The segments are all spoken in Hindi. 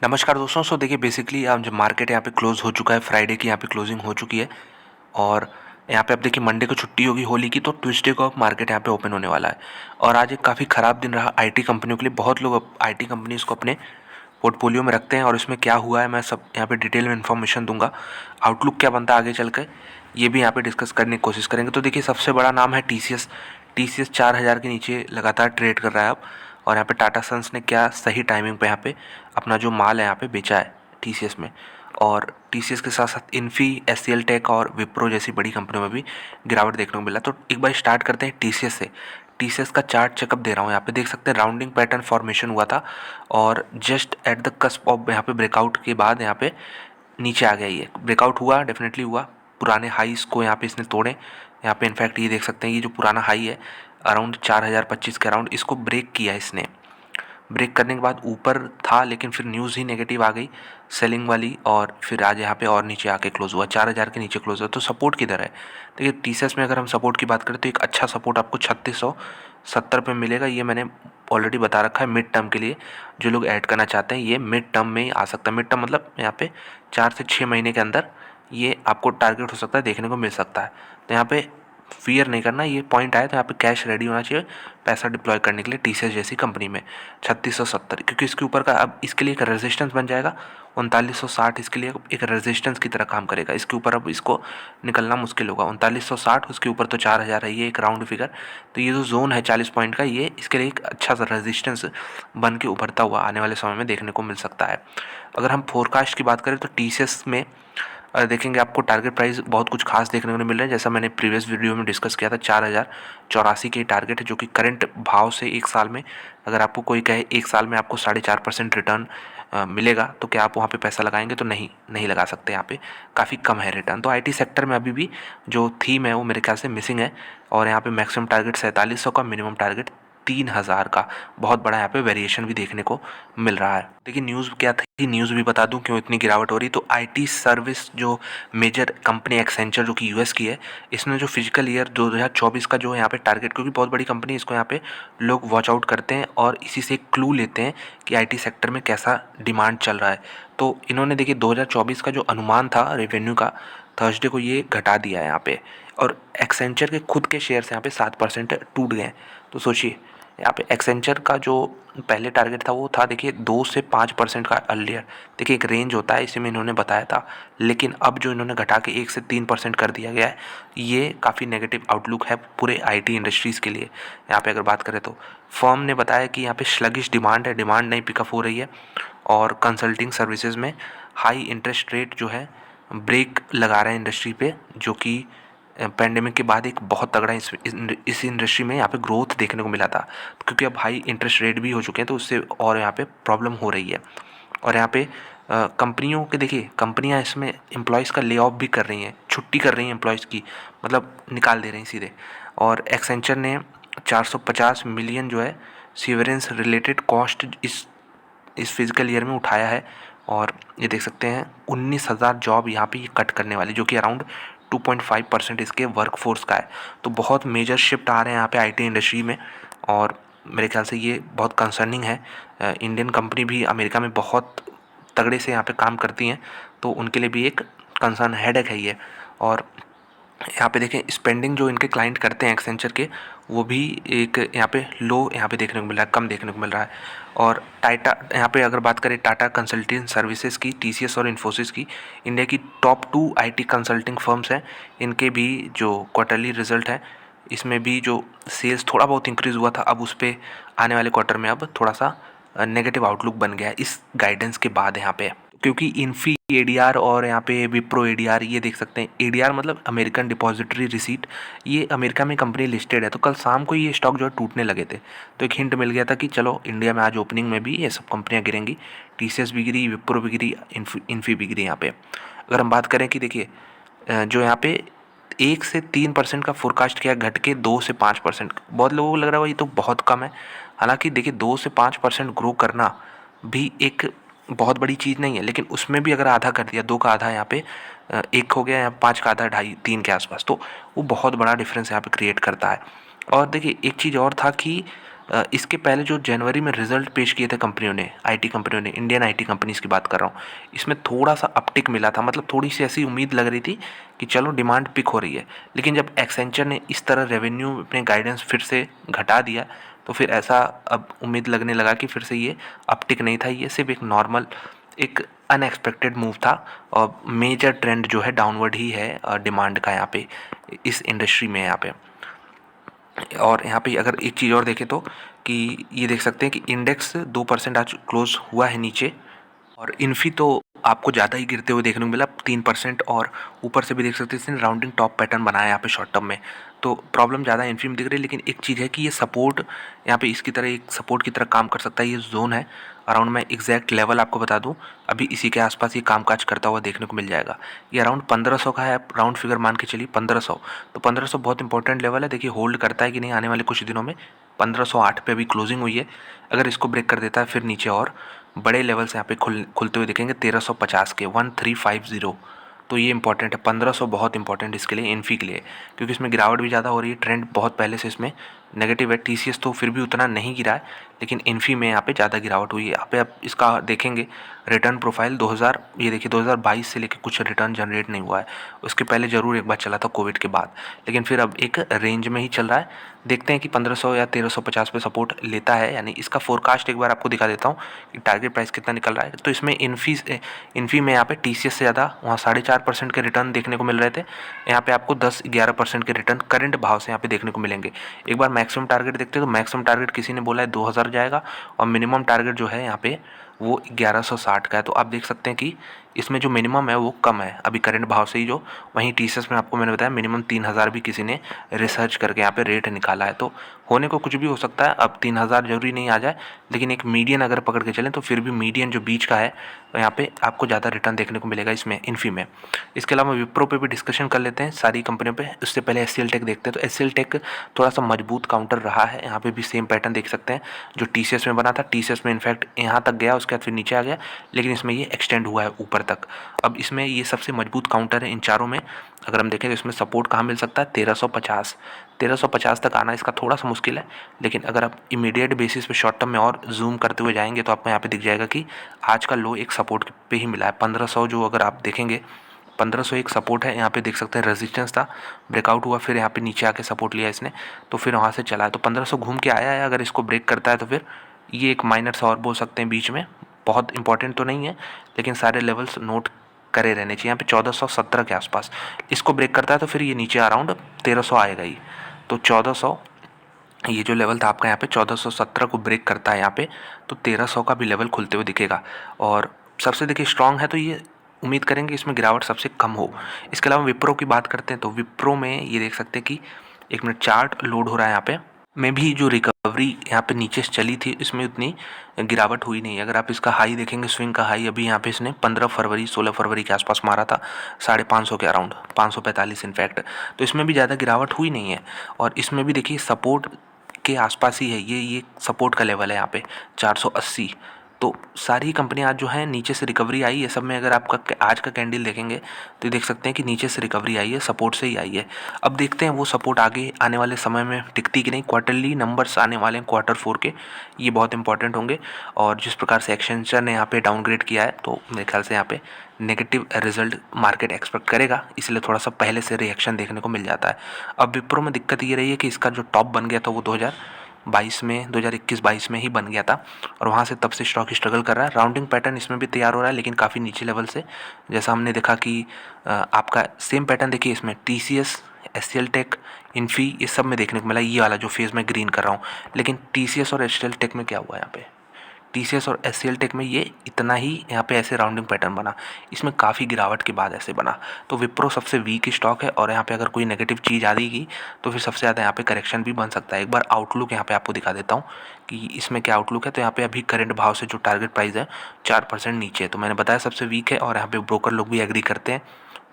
नमस्कार दोस्तों। देखिए बेसिकली अब जब मार्केट यहाँ पे क्लोज़ हो चुका है, फ्राइडे की यहाँ पे क्लोजिंग हो चुकी है और यहाँ पे अब देखिए मंडे को छुट्टी होगी होली की, तो ट्यूसडे को अब मार्केट यहाँ पे ओपन होने वाला है। और आज एक काफ़ी ख़राब दिन रहा आईटी कंपनियों के लिए। बहुत लोग अब आईटी कंपनीज़ को अपने पोर्टफोलियो में रखते हैं और इसमें क्या हुआ है मैं सब यहाँ पे डिटेल में इन्फॉर्मेशन दूंगा। आउटलुक क्या बनता है आगे चल कर, ये भी यहाँ पे डिस्कस करने की कोशिश करेंगे। तो देखिए सबसे बड़ा नाम है टीसीएस। टीसीएस 4,000 के नीचे लगातार ट्रेड कर रहा है अब। और यहाँ पे टाटा सन्स ने क्या सही टाइमिंग पे यहाँ पे अपना जो माल है यहाँ पे बेचा है टीसीएस में। और टीसीएस के साथ साथ इन्फी, एचसीएल टेक और विप्रो जैसी बड़ी कंपनियों में भी गिरावट देखने को मिला। तो एक बार स्टार्ट करते हैं टीसीएस से। टीसीएस का चार्ट चेकअप दे रहा हूँ, यहाँ पे देख सकते हैं राउंडिंग पैटर्न फॉर्मेशन हुआ था और just at the cusp of यहाँ पे ब्रेकआउट के बाद यहाँ पे नीचे आ गया। ये ब्रेकआउट हुआ, डेफिनेटली हुआ। पुराने हाईस को यहाँ पे इसने तोड़े। यहाँ पे इनफैक्ट ये देख सकते हैं, ये जो पुराना हाई है अराउंड 4,025 के अराउंड, इसको ब्रेक किया इसने। ब्रेक करने के बाद ऊपर था लेकिन फिर न्यूज़ ही नेगेटिव आ गई सेलिंग वाली, और फिर आज यहाँ पे और नीचे आके क्लोज हुआ, 4,000 के नीचे क्लोज हुआ। तो सपोर्ट किधर है? देखिए टीसीएस में अगर हम सपोर्ट की बात करें तो एक अच्छा सपोर्ट आपको 3,670 पे मिलेगा। ये मैंने ऑलरेडी बता रखा है मिड टर्म के लिए। जो लोग ऐड करना चाहते हैं ये मिड टर्म में ही आ सकता है। मिड टर्म मतलब यहाँ पे 4 से 6 महीने के अंदर ये आपको टारगेट हो सकता है, देखने को मिल सकता है। तो यहाँ पे फियर नहीं करना, ये पॉइंट आए तो यहाँ पे कैश रेडी होना चाहिए पैसा डिप्लॉय करने के लिए टीसीएस जैसी कंपनी में। 3670, क्योंकि इसके ऊपर का अब इसके लिए एक रेजिस्टेंस बन जाएगा। 3960 इसके लिए एक रेजिस्टेंस की तरह काम करेगा। इसके ऊपर अब इसको निकलना मुश्किल होगा। 3960, उसके ऊपर तो 4,000 है, ये एक राउंड फिगर। तो ये जो जोन है 40 पॉइंट का, ये इसके लिए एक अच्छा सा रेजिस्टेंस बन के उभरता हुआ आने वाले समय में देखने को मिल सकता है। अगर हम फोरकास्ट की बात करें तो टीसीएस में देखेंगे आपको टारगेट प्राइस बहुत कुछ खास देखने को नहीं मिल रहा है। जैसा मैंने प्रीवियस वीडियो में डिस्कस किया था, 4,084 के टारगेट है, जो कि करंट भाव से एक साल में अगर आपको कोई कहे एक साल में आपको 4.5% रिटर्न मिलेगा तो क्या आप वहाँ पे पैसा लगाएंगे? तो नहीं लगा सकते। यहाँ पे काफ़ी कम है रिटर्न। तो आईटी सेक्टर में अभी भी जो थीम है वो मेरे ख्याल से मिसिंग है। और यहाँ पे मैक्सिमम टारगेट 4,700 का, मिनिमम टारगेट 3,000 का, बहुत बड़ा यहाँ पे वेरिएशन भी देखने को मिल रहा है। देखिए न्यूज़ क्या थी, न्यूज़ भी बता दूं क्यों इतनी गिरावट हो रही। तो आईटी सर्विस जो मेजर कंपनी एक्सेंचर जो कि यूएस की है, इसने जो फिजिकल ईयर 2024 का जो यहाँ पे टारगेट, क्योंकि बहुत बड़ी कंपनी इसको यहाँ पे लोग वॉच आउट करते हैं और इसी से क्लू लेते हैं कि आईटी सेक्टर में कैसा डिमांड चल रहा है। तो इन्होंने देखिए 2024 का जो अनुमान था रेवेन्यू का, थर्सडे को ये घटा दिया है यहाँ पे। और एक्सेंचर के खुद के शेयर यहाँ पे 7% टूट गए। तो सोचिए यहाँ पे एक्सेंचर का जो पहले टारगेट था वो था देखिए 2 से 5% का अर्लियर। देखिए एक रेंज होता है, इसी में इन्होंने बताया था, लेकिन अब जो इन्होंने घटा के 1 से 3% कर दिया गया है, ये काफ़ी नेगेटिव आउटलुक है पूरे आईटी इंडस्ट्रीज़ के लिए। यहाँ पे अगर बात करें तो फर्म ने बताया कि यहाँ पे स्लगिश डिमांड है, डिमांड नहीं पिकअप हो रही है। और कंसल्टिंग सर्विसेज में हाई इंटरेस्ट रेट जो है ब्रेक लगा रहे हैं इंडस्ट्री पे, जो कि पैंडेमिक के बाद एक बहुत तगड़ा इस इंडस्ट्री में यहाँ पे ग्रोथ देखने को मिला था। क्योंकि अब हाई इंटरेस्ट रेट भी हो चुके हैं तो उससे और यहाँ पे प्रॉब्लम हो रही है। और यहाँ पे कंपनियों के देखिए कंपनियाँ इसमें एम्प्लॉयज़ का ले ऑफ भी कर रही हैं, छुट्टी कर रही हैं एम्प्लॉयज़ की, मतलब निकाल दे रही हैं सीधे। और एक्सेंचर ने 450 मिलियन जो है सीवरेंस रिलेटेड कॉस्ट इस फिजिकल ईयर में उठाया है। और ये देख सकते हैं 19,000 जॉब यहाँ पे ये कट करने वाली, जो कि अराउंड 2.5% इसके वर्कफोर्स का है। तो बहुत मेजर शिफ्ट आ रहे हैं यहाँ पे आईटी इंडस्ट्री में, और मेरे ख्याल से ये बहुत कंसर्निंग है। इंडियन कंपनी भी अमेरिका में बहुत तगड़े से यहाँ पे काम करती हैं, तो उनके लिए भी एक कंसर्न हेडेक है ये। और यहाँ पे देखें स्पेंडिंग जो इनके क्लाइंट करते हैं एक्सेंचर के, वो भी एक यहाँ पे लो यहाँ पे देखने को मिल रहा है, कम देखने को मिल रहा है। और टाटा यहाँ पे अगर बात करें टाटा कंसल्टिंग सर्विसेज की, टीसीएस और इन्फोसिस की, इंडिया की टॉप 2 आईटी कंसल्टिंग फर्म्स हैं। इनके भी जो क्वार्टरली रिजल्ट है, इसमें भी जो सेल्स थोड़ा बहुत इंक्रीज़ हुआ था, अब उस पर आने वाले क्वार्टर में अब थोड़ा सा नेगेटिव आउटलुक बन गया है इस गाइडेंस के बाद यहाँ पे। क्योंकि इन्फी एडीआर और यहाँ पे विप्रो एडीआर, ये देख सकते हैं एडीआर मतलब अमेरिकन डिपॉजिटरी रिसीट, ये अमेरिका में कंपनी लिस्टेड है। तो कल शाम को ये स्टॉक जो है टूटने लगे थे, तो एक हिंट मिल गया था कि चलो इंडिया में आज ओपनिंग में भी ये सब कंपनियां गिरेंगी। टीसीएस भी गिरी, विप्रो भी गिरी, इन्फी भी गिरी। यहाँ पे अगर हम बात करें कि देखिए जो यहाँ पे 1 से 3% का फोरकास्ट किया, घट के 2 से 5%। बहुत लोगों को लग रहा है ये तो बहुत कम है। हालांकि देखिए 2 से 5% ग्रो करना भी एक बहुत बड़ी चीज़ नहीं है, लेकिन उसमें भी अगर आधा कर दिया, 2 का आधा यहाँ पे 1 हो गया, या 5 का आधा 2.5 3 के आसपास, तो वो बहुत बड़ा डिफरेंस यहाँ पे क्रिएट करता है। और देखिए एक चीज़ और था कि इसके पहले जो जनवरी में रिजल्ट पेश किए थे कंपनियों ने, आईटी कंपनियों ने, इंडियन आईटी कंपनीज़ की बात कर रहा हूँ, इसमें थोड़ा सा अपटिक मिला था, मतलब थोड़ी सी ऐसी उम्मीद लग रही थी कि चलो डिमांड पिक हो रही है। लेकिन जब एक्सेंचर ने इस तरह रेवेन्यू अपने गाइडेंस फिर से घटा दिया तो फिर ऐसा अब उम्मीद लगने लगा कि फिर से ये अपटिक नहीं था, ये सिर्फ एक नॉर्मल, एक अनएक्सपेक्टेड मूव था। और मेजर ट्रेंड जो है डाउनवर्ड ही है डिमांड का यहाँ पे, इस इंडस्ट्री में यहाँ पे। और यहाँ पे अगर एक चीज़ और देखें तो कि ये देख सकते हैं कि इंडेक्स 2% आज क्लोज हुआ है नीचे, और इन्फी तो आपको ज़्यादा ही गिरते हुए देखने को मिला 3%, और ऊपर से भी देख सकते हैं इसने राउंडिंग टॉप पैटर्न बनाया यहाँ पे शॉर्ट टर्म में। तो प्रॉब्लम ज़्यादा इन्फी में दिख रही है, लेकिन एक चीज़ है कि ये सपोर्ट यहाँ पे इसकी तरह, एक सपोर्ट की तरह काम कर सकता है। ये जोन है अराउंड, मैं एग्जैक्ट लेवल आपको बता दूं, अभी इसी के आसपास ये कामकाज करता हुआ देखने को मिल जाएगा। ये अराउंड 1500 का है, राउंड फिगर मान के चलिए 1500। तो 1500 बहुत इंपॉर्टेंट लेवल है, देखिए होल्ड करता है कि नहीं आने वाले कुछ दिनों में। 1508 पे अभी क्लोजिंग हुई है, अगर इसको ब्रेक कर देता है फिर नीचे और बड़े लेवल से यहाँ पे खुलते हुए दिखेंगे 1350 के 1350। तो ये इंपॉर्टेंट है, 1500 बहुत इंपॉर्टेंट इसके लिए, इन्फी के लिए, क्योंकि इसमें गिरावट भी ज़्यादा हो रही है, ट्रेंड बहुत पहले से इसमें नेगेटिव है। टीसीएस तो फिर भी उतना नहीं गिरा है, लेकिन इन्फी में यहाँ पे ज़्यादा गिरावट हुई है। यहाँ पे आप इसका देखेंगे रिटर्न प्रोफाइल 2000, ये देखिए 2022 से लेकर कुछ रिटर्न जनरेट नहीं हुआ है। उसके पहले ज़रूर एक बार चला था कोविड के बाद, लेकिन फिर अब एक रेंज में ही चल रहा है। देखते हैं कि 1500 या 1350 पे सपोर्ट लेता है, यानी इसका फोरकास्ट एक बार आपको दिखा देता हूँ कि टारगेट प्राइस कितना निकल रहा है। तो इसमें इन्फी में यहाँ पे टीसीएस से ज़्यादा वहाँ 4.5% के रिटर्न देखने को मिल रहे थे, यहाँ पे आपको 10-11% के रिटर्न करंट भाव से यहाँ पे देखने को मिलेंगे। एक बार मैक्सिमम टारगेट देखते हैं तो मैक्सिमम टारगेट किसी ने बोला है 2000 जाएगा, और मिनिमम टारगेट जो है यहाँ पे वो 1160 का है। तो आप देख सकते हैं कि इसमें जो मिनिमम है वो कम है अभी करंट भाव से ही जो, वहीं टीसीएस में आपको मैंने बताया मिनिमम 3000 भी किसी ने रिसर्च करके यहाँ पे रेट निकाला है। तो होने को कुछ भी हो सकता है, अब 3000 जरूरी नहीं आ जाए, लेकिन एक मीडियन अगर पकड़ के चलें तो फिर भी मीडियन जो बीच का है यहाँ पे आपको ज़्यादा रिटर्न देखने को मिलेगा इसमें, इन्फी में। इसके अलावा विप्रो पे भी डिस्कशन कर लेते हैं सारी कंपनियों पे। उससे पहले एचसीएल टेक देखते हैं, तो एचसीएल टेक थोड़ा सा मजबूत काउंटर रहा है, यहाँ पे भी सेम पैटर्न देख सकते हैं जो टीसीएस में बना था। टीसीएस में इनफैक्ट यहाँ तक गया, उसके बाद फिर नीचे आ गया, लेकिन इसमें ये एक्सटेंड हुआ है ऊपर तक। अब इसमें ये सबसे मजबूत काउंटर है इन चारों में। अगर हम देखें तो इसमें सपोर्ट कहाँ मिल सकता है, 1350 तक आना इसका थोड़ा सा मुश्किल है, लेकिन अगर आप इमीडिएट बेसिस पे शॉर्ट टर्म में और जूम करते हुए जाएंगे तो आपको यहाँ पे दिख जाएगा कि आज का लो एक सपोर्ट पे ही मिला है 1500, जो अगर आप देखेंगे 1500 एक सपोर्ट है, यहाँ पे देख सकते हैं रेजिस्टेंस था, ब्रेकआउट हुआ, फिर यहाँ पे नीचे आके सपोर्ट लिया इसने, तो फिर वहाँ से चला है। तो 1500 घूम के आया है, अगर इसको ब्रेक करता है तो फिर ये एक माइनर सा और बोल सकते हैं बीच में, बहुत इंपॉर्टेंट तो नहीं है, लेकिन सारे लेवल्स नोट करे रहने चाहिए। यहाँ पे 1417 के आसपास इसको ब्रेक करता है तो फिर ये नीचे अराउंड 1300 आएगा ही। तो 1400 ये जो लेवल था आपका यहाँ पे 1417 को ब्रेक करता है यहाँ पे, तो 1300 का भी लेवल खुलते हुए दिखेगा। और सबसे देखिए स्ट्रांग है, तो ये उम्मीद करेंगे इसमें गिरावट सबसे कम हो। इसके अलावा विप्रो की बात करते हैं तो विप्रो में ये देख सकते हैं कि एक मिनट चार्ट लोड हो रहा है यहाँ पे, में भी जो रिकवरी यहाँ पे नीचे से चली थी इसमें उतनी गिरावट हुई नहीं। अगर आप इसका हाई देखेंगे, स्विंग का हाई अभी यहाँ पे इसने 15 फरवरी 16 फरवरी के आसपास मारा था 550 के अराउंड, 545 इनफैक्ट। तो इसमें भी ज़्यादा गिरावट हुई नहीं है, और इसमें भी देखिए सपोर्ट के आसपास ही है, ये सपोर्ट का लेवल है यहाँ पे 480। तो सारी कंपनियां आज जो हैं नीचे से रिकवरी आई है सब में। अगर आपका आज का कैंडल देखेंगे तो देख सकते हैं कि नीचे से रिकवरी आई है, सपोर्ट से ही आई है। अब देखते हैं वो सपोर्ट आगे आने वाले समय में टिकती कि नहीं। क्वार्टरली नंबर्स आने वाले हैं Q4 के, ये बहुत इंपॉर्टेंट होंगे। और जिस प्रकार से एक्सेंचर ने यहाँ पे डाउनग्रेड किया है, तो मेरे ख्याल से यहाँ पे नेगेटिव रिजल्ट मार्केट एक्सपेक्ट करेगा, इसलिए थोड़ा सा पहले से रिएक्शन देखने को मिल जाता है। अब विप्रो में दिक्कत ये रही है कि इसका जो टॉप बन गया था वो 2021-22 में ही बन गया था, और वहाँ से तब से स्टॉक स्ट्रगल कर रहा है। राउंडिंग पैटर्न इसमें भी तैयार हो रहा है, लेकिन काफ़ी नीचे लेवल से, जैसा हमने देखा कि आपका सेम पैटर्न देखिए इसमें टीसीएस, एचसीएल टेक, इन्फी, ये सब में देखने को मिला, ये वाला जो फेज़ में ग्रीन कर रहा हूँ। लेकिन टीसीएस और एचसीएल टेक में क्या हुआ यहाँ पे, टीसीएस और एचसीएल टेक में ये इतना ही यहाँ पे ऐसे राउंडिंग पैटर्न बना, इसमें काफ़ी गिरावट के बाद ऐसे बना। तो विप्रो सबसे वीक स्टॉक है, और यहाँ पे अगर कोई नेगेटिव चीज़ आ देगी तो फिर सबसे ज़्यादा यहाँ पे करेक्शन भी बन सकता है। एक बार आउटलुक यहाँ पे आपको दिखा देता हूँ कि इसमें क्या आउटलुक है। तो यहाँ पे अभी करंट भाव से जो टारगेट प्राइस है 4% नीचे है, तो मैंने बताया सबसे वीक है, और यहाँ पे ब्रोकर लोग भी एग्री करते हैं,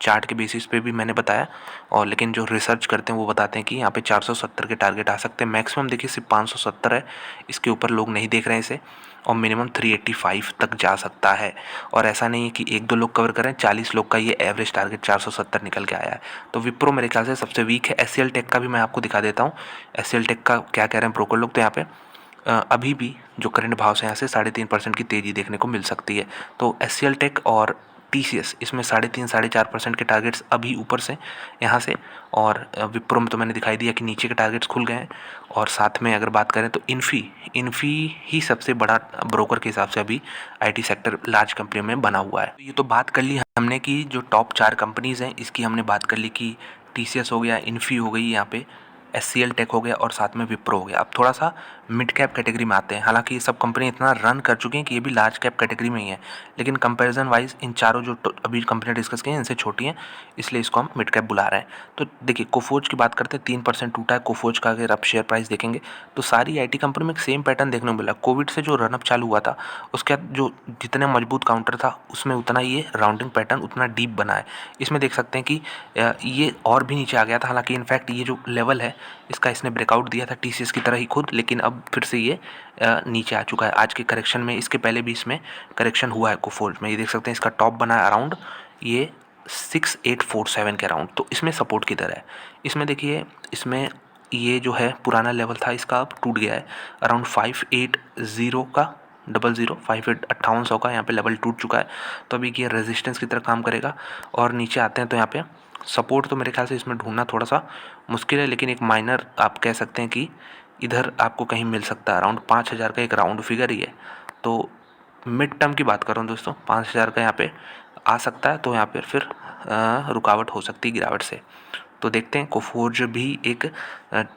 चार्ट के बेसिस पे भी मैंने बताया। और लेकिन जो रिसर्च करते हैं वो बताते हैं कि यहाँ पे 470 के टारगेट आ सकते हैं। मैक्सिमम देखिए सिर्फ 570 है, इसके ऊपर लोग नहीं देख रहे हैं इसे, और मिनिमम 385 तक जा सकता है। और ऐसा नहीं है कि 1-2 लोग कवर करें, 40 लोग का ये एवरेज टारगेट 470 निकल के आया है। तो विप्रो मेरे ख्याल से सबसे वीक है। एचसीएल टेक का भी मैं आपको दिखा देता हूँ, एचसीएल टेक का क्या कह रहे हैं ब्रोकर लोग। तो यहाँ पे अभी भी जो करंट भाव से यहाँ से 3.5% की तेज़ी देखने को मिल सकती है। तो एचसीएल टेक और टीसीएस इसमें 3.5-4.5% के टारगेट्स अभी ऊपर से यहाँ से, और विप्रो में तो मैंने दिखाई दिया कि नीचे के टारगेट्स खुल गए हैं। और साथ में अगर बात करें तो इन्फी ही सबसे बड़ा ब्रोकर के हिसाब से अभी आईटी सेक्टर लार्ज कंपनी में बना हुआ है। ये तो बात कर ली हमने कि जो टॉप 4 कंपनीज़ हैं इसकी हमने बात कर ली कि टीसीएस हो गया, इन्फी हो गई यहाँ पे, एचसीएल टेक हो गया और साथ में विप्रो हो गया। अब थोड़ा सा मिड कैप कैटेगरी में आते हैं। हालांकि ये सब कंपनी इतना रन कर चुकी हैं कि ये भी लार्ज कैप कैटेगरी में ही है, लेकिन कंपैरिजन वाइज इन चारों जो अभी कंपनियां डिस्कस की हैं इनसे छोटी हैं, इसलिए इसको हम मिड कैप बुला रहे हैं। तो देखिए कोफोर्ज की बात करते हैं, 3% टूटा है कोफोर्ज का। अगर आप शेयर प्राइस देखेंगे तो सारी आईटी कंपनी में एक सेम पैटर्न देखने को मिला। कोविड से जो रनअप चालू हुआ था उसके बाद जो जितने मजबूत काउंटर था उसमें उतना ये राउंडिंग पैटर्न उतना डीप बना है। इसमें देख सकते हैं कि ये और भी नीचे आ गया था। हालांकि इनफैक्ट ये जो लेवल है इसका इसने ब्रेकआउट दिया था टीसीएस की तरह ही खुद, लेकिन अब फिर से ये नीचे आ चुका है आज के करेक्शन में। इसके पहले भी इसमें करेक्शन हुआ है कोफोर्ज में। ये देख सकते हैं इसका टॉप बना है अराउंड ये 6847 के अराउंड, तो इसमें सपोर्ट किधर है। इसमें देखिए इसमें ये जो है पुराना लेवल था इसका अब टूट गया है अराउंड 580 का 58 का यहाँ पे लेवल टूट चुका है। तो अभी ये रेजिस्टेंस की तरह काम करेगा। और नीचे आते हैं तो यहाँ पे सपोर्ट तो मेरे ख्याल से इसमें ढूंढना थोड़ा सा मुश्किल है, लेकिन एक माइनर आप कह सकते हैं कि इधर आपको कहीं मिल सकता है। अराउंड 5000 का एक राउंड फिगर ही है। तो मिड टर्म की बात करूँ दोस्तों, 5000 का यहाँ पे आ सकता है, तो यहाँ पे फिर रुकावट हो सकती है गिरावट से। तो देखते हैं कोफोर्ज भी एक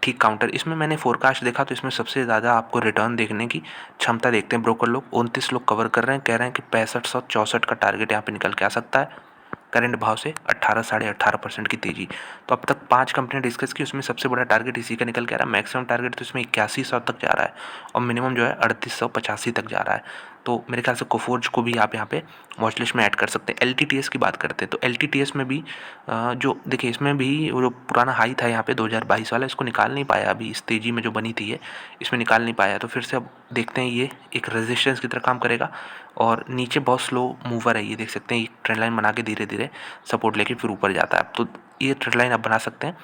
ठीक काउंटर। इसमें मैंने फोरकास्ट देखा तो इसमें सबसे ज़्यादा आपको रिटर्न देखने की क्षमता देखते हैं ब्रोकर लोग। 29 लोग कवर कर रहे हैं, कह रहे हैं कि 6564 का टारगेट यहाँ पे निकल के आ सकता है करंट भाव से 18-18.5% की तेज़ी। तो अब तक 5 कंपनियां डिस्कस की, उसमें सबसे बड़ा टारगेट इसी का निकल के आ रहा है। मैक्सिमम टारगेट तो इसमें 8100 तक जा रहा है और मिनिमम जो है 3885 तक जा रहा है। तो मेरे ख्याल से कोफोर्ज को भी आप यहाँ पे वॉच लिस्ट में ऐड कर सकते हैं। एलटीटीएस की बात करते हैं तो एलटीटीएस में भी जो देखिए इसमें भी वो जो पुराना हाई था यहाँ पे 2022 वाला, इसको निकाल नहीं पाया अभी इस तेज़ी में जो बनी थी ये, इसमें निकाल नहीं पाया। तो फिर से अब देखते हैं ये एक रेजिस्टेंस की तरह काम करेगा। और नीचे बहुत स्लो मूवर है, ये देख सकते हैं एक ट्रेंड लाइन बना के धीरे धीरे सपोर्ट लेके फिर ऊपर जाता है। तो ये ट्रेंड लाइन आप बना सकते हैं।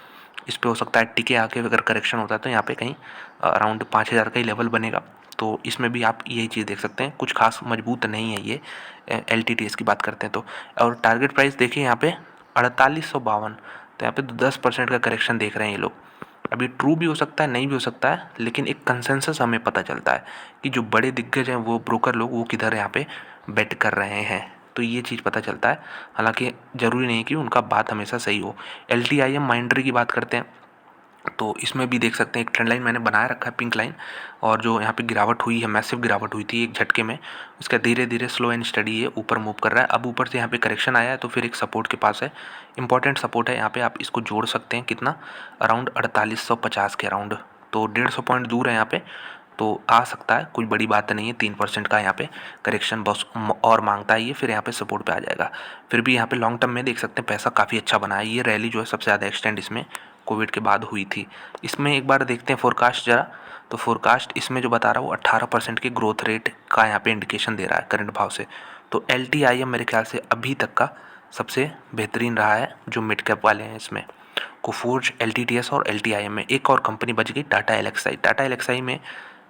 इस पे हो सकता है टिके आके अगर करेक्शन होता है तो यहाँ पे कहीं अराउंड 5000 का ही लेवल बनेगा। तो इसमें भी आप यही चीज़ देख सकते हैं, कुछ खास मजबूत नहीं है ये एलटीटीएस की बात करते हैं तो। और टारगेट प्राइस देखिए यहाँ पे 4852, तो यहाँ पे 10% का करेक्शन देख रहे हैं ये लोग। अभी ट्रू भी हो सकता है, नहीं भी हो सकता है, लेकिन एक कंसेंसस हमें पता चलता है कि जो बड़े दिग्गज हैं वो ब्रोकर लोग वो किधर यहाँ पे बेट कर रहे हैं, तो ये चीज़ पता चलता है। हालांकि ज़रूरी नहीं कि उनका बात हमेशा सही हो। LTIM माइंड्री की बात करते हैं तो इसमें भी देख सकते हैं एक ट्रेंड लाइन मैंने बनाए रखा है पिंक लाइन, और जो यहाँ पे गिरावट हुई है, मैसिव गिरावट हुई थी एक झटके में, उसका धीरे धीरे स्लो एंड स्टडी ये ऊपर मूव कर रहा है। अब ऊपर से यहाँ पे करेक्शन आया है तो फिर एक सपोर्ट के पास है, इंपॉर्टेंट सपोर्ट है यहाँ पे। आप इसको जोड़ सकते हैं कितना, अराउंड 4850 के अराउंड, तो 150 पॉइंट दूर है यहाँ पे, तो आ सकता है, कोई बड़ी बात नहीं है। 3% का यहाँ पे करेक्शन बस और मांगता है ये, फिर यहाँ पे सपोर्ट पे आ जाएगा। फिर भी यहाँ पे लॉन्ग टर्म में देख सकते हैं पैसा काफ़ी अच्छा बना है। ये रैली जो है सबसे ज़्यादा एक्सटेंड इसमें कोविड के बाद हुई थी। इसमें एक बार देखते हैं फोरकास्ट जरा, तो फोरकास्ट इसमें जो बता रहा है वो 18% के ग्रोथ रेट का यहाँ पे इंडिकेशन दे रहा है करंट भाव से। तो LTIM मेरे ख्याल से अभी तक का सबसे बेहतरीन रहा है जो मिड कैप वाले हैं इसमें। कोफोर्ज, LTTS और LTIM में एक और कंपनी बच गई, टाटा LXI। टाटा LXI में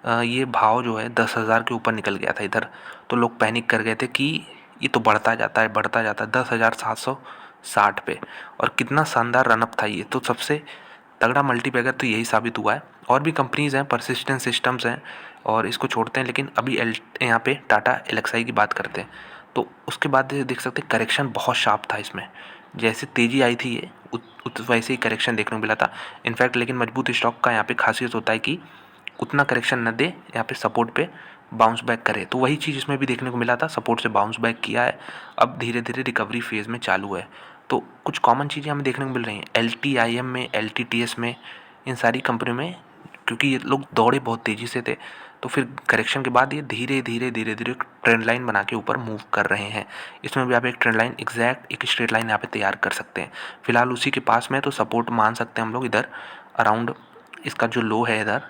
ये भाव जो है 10,000 के ऊपर निकल गया था इधर, तो लोग पैनिक कर गए थे कि ये तो बढ़ता जाता है 10,760 पे। और कितना शानदार रनअप था ये, तो सबसे तगड़ा मल्टीबैगर तो यही साबित हुआ है। और भी कंपनीज़ हैं, परसिस्टेंट सिस्टम्स हैं, और इसको छोड़ते हैं, लेकिन अभी यहाँ पे टाटा LXI की बात करते हैं। तो उसके बाद देख सकते हैं करेक्शन बहुत शार्प था इसमें, जैसे तेज़ी आई थी ये वैसे ही करेक्शन देखने को मिला था इनफैक्ट। लेकिन मजबूत स्टॉक का यहाँ पे खासियत होता है कि उतना करेक्शन न दे, यहाँ पे सपोर्ट पे बाउंस बैक करे। तो वही चीज़ इसमें भी देखने को मिला था, सपोर्ट से बाउंस बैक किया है, अब धीरे धीरे रिकवरी फेज़ में चालू है। तो कुछ कॉमन चीज़ें हमें देखने को मिल रही हैं LTIM में, LTTS में, इन सारी कंपनियों में, क्योंकि ये लोग दौड़े बहुत तेज़ी से थे, तो फिर करेक्शन के बाद ये धीरे धीरे ट्रेंड लाइन बना के ऊपर मूव कर रहे हैं। इसमें भी आप एक ट्रेंड लाइन एग्जैक्ट एक स्ट्रेट लाइन यहाँ पे तैयार कर सकते हैं। फिलहाल उसी के पास में, तो सपोर्ट मान सकते हैं हम लोग इधर अराउंड, इसका जो लो है इधर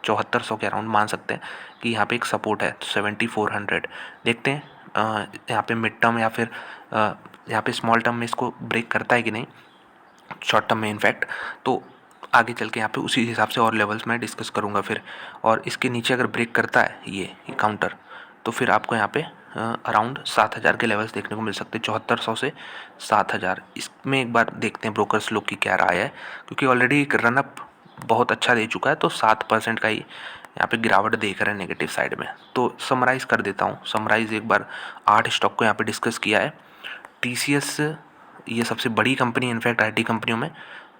7400 के अराउंड मान सकते हैं कि यहाँ पे एक सपोर्ट है 7400। देखते हैं यहाँ पे मिड टर्म या फिर यहाँ पे स्मॉल टर्म में इसको ब्रेक करता है कि नहीं, शॉर्ट टर्म में इनफैक्ट। तो आगे चल के यहाँ पे उसी हिसाब से और लेवल्स मैं डिस्कस करूँगा फिर। और इसके नीचे अगर ब्रेक करता है ये काउंटर, तो फिर आपको यहाँ पे अराउंड 7,000 के लेवल्स देखने को मिल सकते हैं, 7400 से 7,000। इसमें एक बार देखते हैं ब्रोकर्स लोग की क्या राय है, क्योंकि ऑलरेडी एक रनअप बहुत अच्छा दे चुका है, तो 7% का ही यहाँ पे गिरावट देख रहे हैं नेगेटिव साइड में। तो समराइज़ कर देता हूँ। समराइज़ एक बार 8 स्टॉक को यहाँ पे डिस्कस किया है। TCS ये सबसे बड़ी कंपनी इनफैक्ट IT कंपनियों में,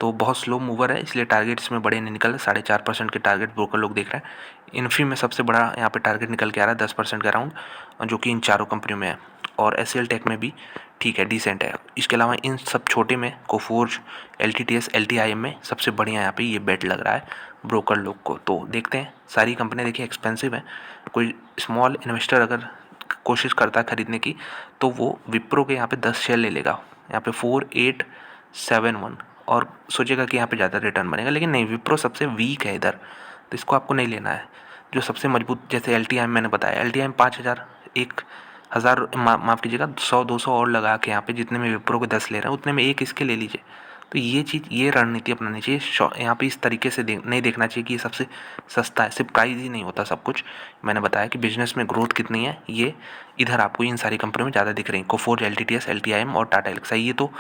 तो बहुत स्लो मूवर है, इसलिए टारगेट इसमें बड़े नहीं निकल रहे। 4.5% के टारगेट ब्रोकर लोग देख रहे हैं। इन्फी में सबसे बड़ा यहाँ पे टारगेट निकल के आ रहा है 10% का अराउंड, जो कि इन चारों कंपनियों में है। और SCL टेक में भी ठीक है, डिसेंट है। इसके अलावा इन सब छोटे में कोफोर्ज, LTTS, LTIM में सबसे बढ़िया यहाँ पे ये बेट लग रहा है ब्रोकर लोग को। तो देखते हैं, सारी कंपनियाँ देखिए एक्सपेंसिव है। कोई स्मॉल इन्वेस्टर अगर कोशिश करता है खरीदने की, तो वो विप्रो के यहाँ पे 10 शेयर ले लेगा, यहाँ पे 4871, और सोचेगा कि यहाँ पे ज़्यादा रिटर्न बनेगा, लेकिन नहीं, विप्रो सबसे वीक है इधर, तो इसको आपको नहीं लेना है। जो सबसे मजबूत, जैसे LTIM मैंने बताया, LTIM 5,000, 1,000 माफ़ कीजिएगा, 100-200 और लगा के यहाँ पे जितने में विप्रो के 10 ले रहे हैं उतने में एक इसके ले लीजिए। तो ये चीज़, ये रणनीति अपनानी चाहिए। यहाँ पे इस तरीके से नहीं देखना चाहिए कि ये सबसे सस्ता है। सिर्फ प्राइस ही नहीं होता सब कुछ। मैंने बताया कि बिजनेस में ग्रोथ कितनी है, ये इधर आपको इन सारी कंपनियों में ज़्यादा दिख रही है। कोफोर्ज, LTTS, LTIM और टाटा एलेक्साई, ये तो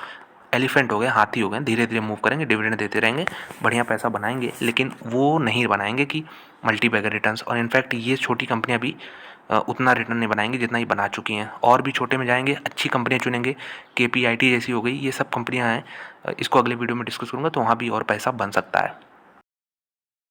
एलिफेंट हो गए, हाथी हो गए, धीरे धीरे मूव करेंगे, डिविडेंड देते रहेंगे, बढ़िया पैसा बनाएंगे, लेकिन वो नहीं बनाएंगे कि मल्टीबैगर रिटर्न्स। और इनफैक्ट ये छोटी कंपनियां भी उतना रिटर्न नहीं बनाएंगे जितना ही बना चुकी हैं। और भी छोटे में जाएंगे, अच्छी कंपनियां चुनेंगे, KPIT जैसी हो गई, ये सब कंपनियां हैं। इसको अगले वीडियो में डिस्कस करूँगा, तो वहाँ भी और पैसा बन सकता है।